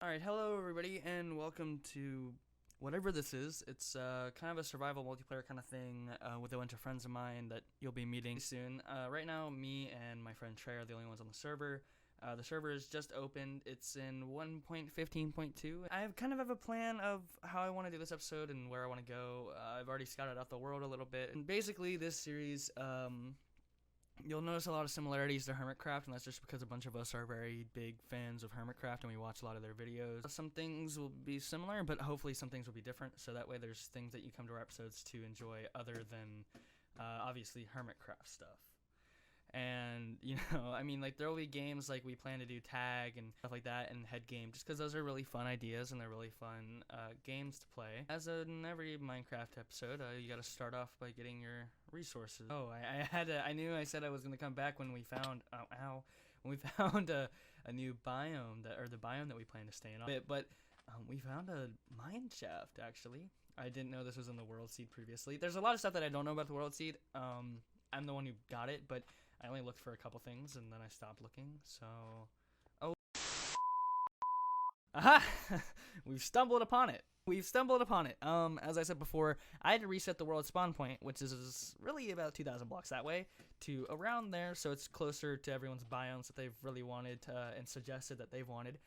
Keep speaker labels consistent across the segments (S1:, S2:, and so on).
S1: Alright, hello everybody, and welcome to whatever this is. It's kind of a survival multiplayer kind of thing with a bunch of friends of mine that you'll be meeting soon. Right now, me and my friend Trey are the only ones on the server. The server is just opened. It's in 1.15.2. I kind of have a plan of how I want to do this episode and where I want to go. I've already scouted out the world a little bit. And basically, this series, you'll notice a lot of similarities to Hermitcraft, and that's just because a bunch of us are very big fans of Hermitcraft and we watch a lot of their videos. Some things will be similar, but hopefully some things will be different, so that way there's things that you come to our episodes to enjoy other than, obviously, Hermitcraft stuff. And, I mean, like, there will be games like we plan to do tag and stuff like that and head game, just because those are really fun ideas and they're really fun games to play. As in every Minecraft episode, you gotta start off by getting your resources. Oh, I knew I said I was gonna come back when we found, when we found a new biome, the biome that we plan to stay in. But we found a mine shaft, actually. I didn't know this was in the World Seed previously. There's a lot of stuff that I don't know about the World Seed. I'm the one who got it, but I only looked for a couple things and then I stopped looking, so... Oh. Aha! We've stumbled upon it. As I said before, I had to reset the world spawn point, which is really about 2,000 blocks that way, to around there, so it's closer to everyone's biomes that they've really wanted and suggested that they've wanted.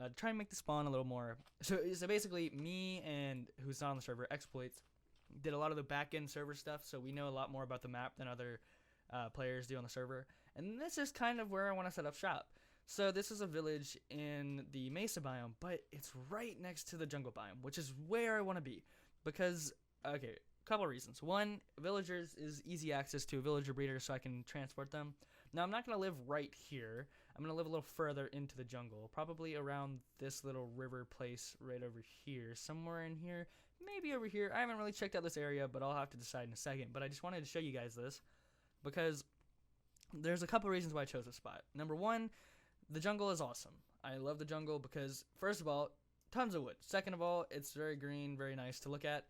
S1: To try and make the spawn a little more... So basically, me and who's not on the server, Exploits, did a lot of the back-end server stuff, so we know a lot more about the map than other players do on the server. And this is kind of where I want to set up shop. So this is a village in the Mesa biome, but it's right next to the jungle biome, which is where I want to be. Because, okay, a couple of reasons. One, villagers is easy access to a villager breeder, so I can transport them. Now, I'm not going to live right here. I'm going to live a little further into the jungle, probably around this little river place right over here, somewhere in here, maybe over here. I haven't really checked out this area, but I'll have to decide in a second. But I just wanted to show you guys this because there's a couple reasons why I chose this spot. Number one, the jungle is awesome. I love the jungle because, first of all, tons of wood. Second of all, it's very green, very nice to look at.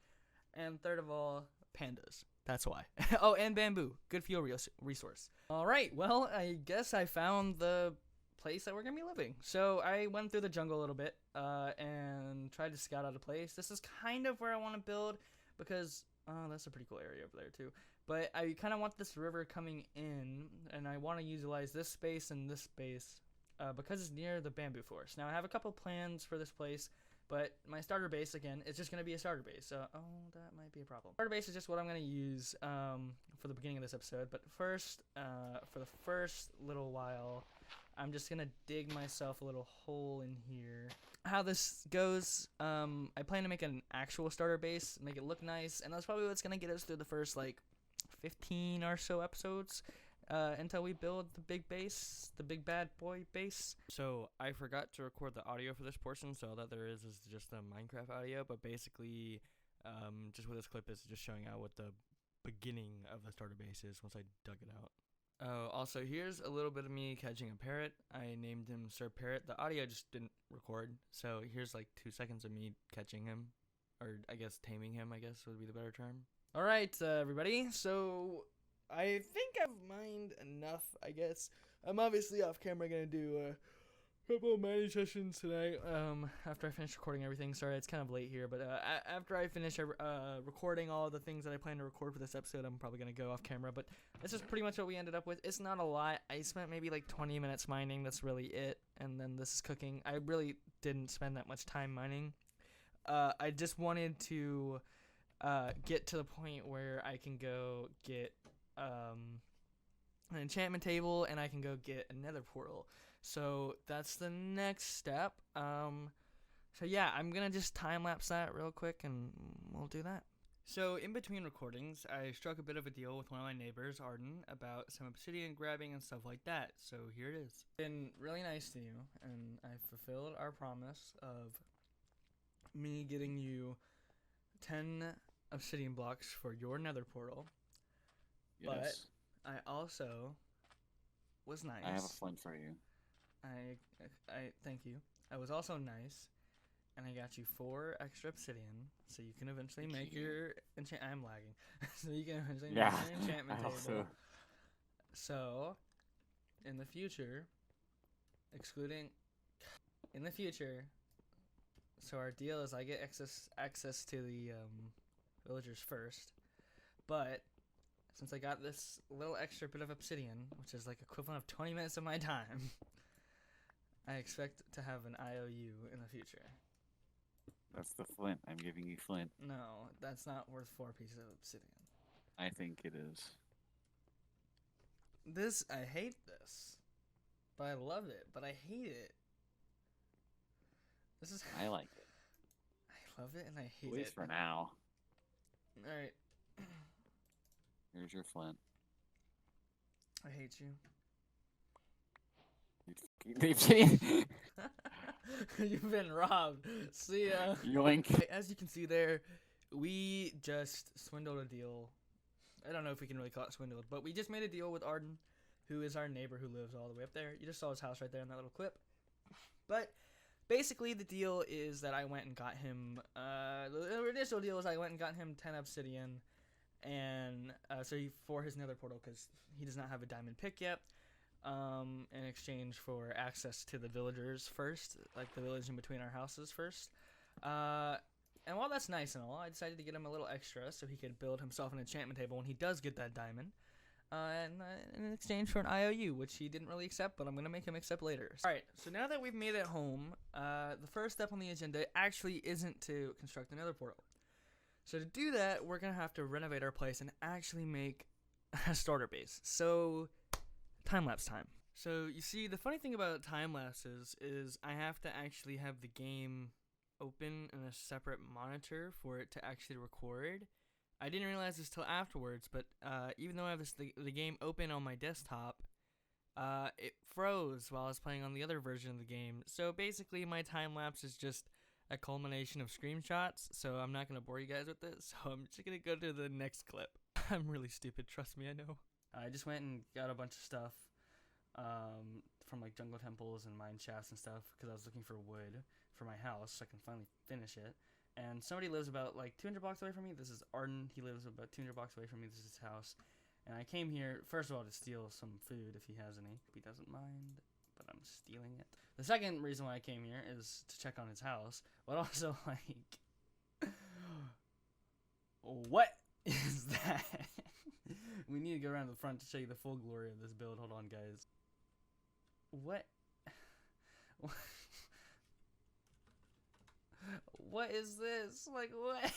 S1: And third of all, pandas. That's why. Oh, and bamboo. Good fuel resource. Alright, well, I guess I found the place that we're going to be living. So I went through the jungle a little bit and tried to scout out a place. This is kind of where I want to build because, oh, that's a pretty cool area over there too. But I kind of want this river coming in, and I want to utilize this space and this space because it's near the bamboo forest. Now, I have a couple plans for this place, but my starter base, again, it's just going to be a starter base. Oh, that might be a problem. Starter base is just what I'm going to use for the beginning of this episode. But first, for the first little while, I'm just going to dig myself a little hole in here. How this goes, I plan to make an actual starter base, make it look nice, and that's probably what's going to get us through the first, 15 or so episodes. Until we build the big base, the big bad boy base. So I forgot to record the audio for this portion, so all that there is just the Minecraft audio, but basically, just what this clip is just showing out what the beginning of the starter base is once I dug it out. Oh, also, here's a little bit of me catching a parrot. I named him Sir Parrot. The audio just didn't record, so here's 2 seconds of me catching him, or I guess taming him, I guess would be the better term. Alright, everybody, so I think I've mined enough, I guess. I'm obviously off camera gonna do a couple of mining sessions tonight, after I finish recording everything. Sorry, it's kind of late here, but after I finish recording all the things that I plan to record for this episode, I'm probably gonna go off camera, but this is pretty much what we ended up with. It's not a lot. I spent maybe 20 minutes mining, that's really it, and then this is cooking. I really didn't spend that much time mining. I just wanted to get to the point where I can go get an enchantment table and I can go get a nether portal. So that's the next step. So yeah, I'm gonna just time-lapse that real quick and we'll do that. So in between recordings, I struck a bit of a deal with one of my neighbors, Arden, about some obsidian grabbing and stuff like that. So here it is. Been really nice to you, and I fulfilled our promise of me getting you 10 obsidian blocks for your nether portal. Yes. But I also was nice.
S2: I have a flint for you.
S1: I thank you. I was also nice, and I got you 4 extra obsidian, so you can eventually make your I'm lagging. So you can eventually make your enchantment table. So, in the future, So our deal is I get access to the villagers first, but since I got this little extra bit of obsidian, which is like equivalent of 20 minutes of my time, I expect to have an IOU in the future.
S2: That's the flint. I'm giving you flint.
S1: No, that's not worth 4 pieces of obsidian.
S2: I think it is.
S1: I hate this. But I love it, but I hate it. This is...
S2: I like it.
S1: I love it and I hate it.
S2: At least for now.
S1: Alright.
S2: Here's your flint.
S1: I hate you. You've been robbed. See ya.
S2: Yoink.
S1: As you can see there, we just swindled a deal. I don't know if we can really call it swindled, but we just made a deal with Arden, who is our neighbor who lives all the way up there. You just saw his house right there in that little clip. But basically the deal is that I went and got him, the initial deal is I went and got him 10 obsidian, and for his nether portal, because he does not have a diamond pick yet, in exchange for access to the villagers first, like the village in between our houses first. And while that's nice and all, I decided to get him a little extra so he could build himself an enchantment table when he does get that diamond. In exchange for an IOU, which he didn't really accept, but I'm going to make him accept later. Alright, so now that we've made it home, the first step on the agenda actually isn't to construct another portal. So to do that, we're going to have to renovate our place and actually make a starter base. So, time-lapse time. So, you see, the funny thing about time-lapses is I have to actually have the game open in a separate monitor for it to actually record. I didn't realize this till afterwards, but even though I have the game open on my desktop, it froze while I was playing on the other version of the game. So basically my time-lapse is just a culmination of screenshots, so I'm not going to bore you guys with this, so I'm just going to go to the next clip. I'm really stupid, trust me, I know. I just went and got a bunch of stuff from like jungle temples and mine shafts and stuff, because I was looking for wood for my house so I can finally finish it. And somebody lives about like 200 blocks away from me. This is Arden. He lives about 200 blocks away from me. This is his house. And I came here, first of all, to steal some food if he has any. He doesn't mind, but I'm stealing it. The second reason why I came here is to check on his house, but also, like, what is that? We need to go around to the front to show you the full glory of this build. Hold on, guys. What? What is this? Like, what?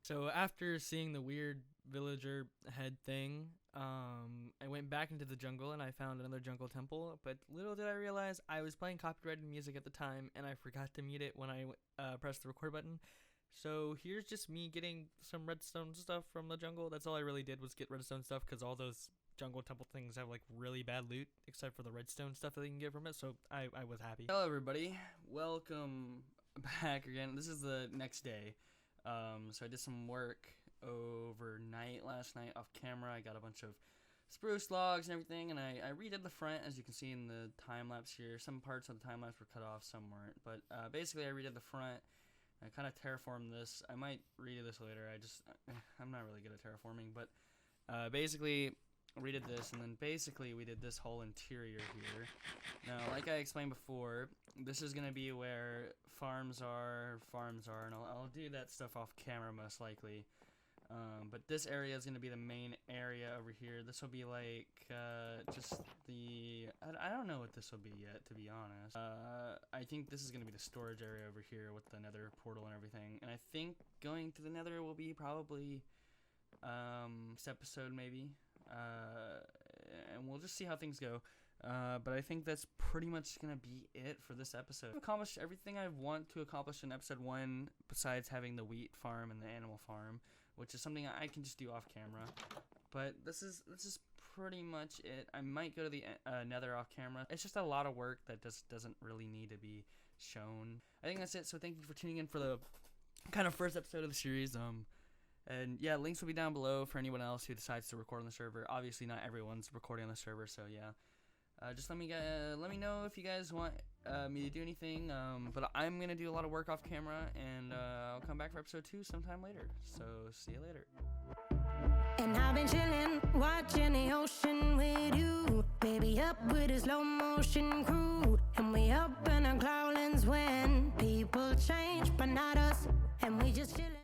S1: So after seeing the weird villager head thing, I went back into the jungle and I found another jungle temple, but little did I realize I was playing copyrighted music at the time and I forgot to mute it when I pressed the record button. So here's just me getting some redstone stuff from the jungle. That's all I really did was get redstone stuff, because all those jungle temple things have like really bad loot except for the redstone stuff that you can get from it, so I was happy. Hello everybody, welcome back again. This is the next day. So I did some work overnight last night off camera. I got a bunch of spruce logs and everything, and I redid the front, as you can see in the time lapse here. Some parts of the time lapse were cut off, some weren't, but basically I redid the front. I kind of terraformed this. I might redo this later. I'm not really good at terraforming, but basically we did this, and then basically we did this whole interior here. Now, like I explained before, this is going to be where farms are, and I'll do that stuff off camera most likely. But this area is going to be the main area over here. This will be like just the... I don't know what this will be yet, to be honest. I think this is going to be the storage area over here with the nether portal and everything. And I think going to the nether will be probably this episode maybe. And we'll just see how things go. But I think that's pretty much going to be it for this episode. I've accomplished everything I want to accomplish in episode 1 besides having the wheat farm and the animal farm, which is something I can just do off camera. But this is pretty much it. I might go to the nether off camera. It's just a lot of work that just doesn't really need to be shown. I think that's it. So thank you for tuning in for the kind of first episode of the series. And yeah, links will be down below for anyone else who decides to record on the server. Obviously, not everyone's recording on the server, so yeah. Just let me know if you guys want me to do anything. But I'm gonna do a lot of work off camera, and I'll come back for episode 2 sometime later. So see you later.
S3: And I've been chilling, watching the ocean with you, baby, up with a slow motion crew, and we up in our cloudlands when people people change, but not us. And we just chillin'.